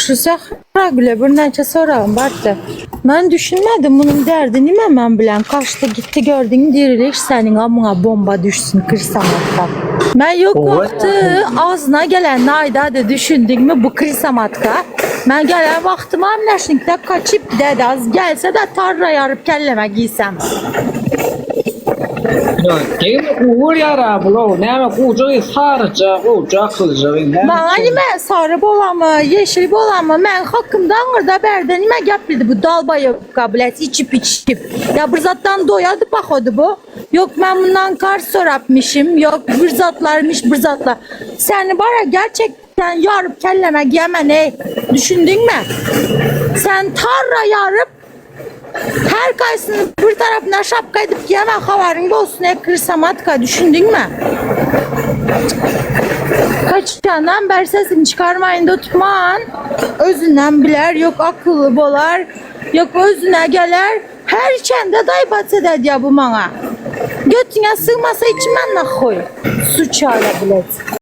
Yaxşısa bile bir neçə sorağım vardı. Ben düşünmedim bunun derdini mi ben bilen. Kaçtı gitti gördün dirilik senin amına bomba düşsün kırsamatka. Ben yok vakti ağzına gelen ayda düşündün mü bu kırsamatka. Ben gelen vaxtım amneşlikte kaçıp dedi az gelse de tarla yarıp kelleme giysem. Gel uğur yara bulu. Ne ama kucağı sarıca, kucağı kılcağı. Bana nime sarı bolamı, yeşil bolamı, ben hakkımdan orada berden nime yapıldı bu dalbayı kabul et, içip. Ya bir zattan doyadı baxodu bu. Yok ben bundan kar sorapmışım, yok bir zatlarmış bir zatlar. Seni bara gerçekten yarıp kelleme yemen düşündün mü? Sen tarla yarıp her kaysının bir tarafına şapka edip yeme havarın olsun kırsamatka düşündün mü? Kaçacağından beri sesini çıkarmayın da tutman. Özünden biler, yok akıllı bolar, yok özüne gelir. Her içende daybat eder ya bu bana. Götüne sığmasa içmen ne koy. Su çağırabilir.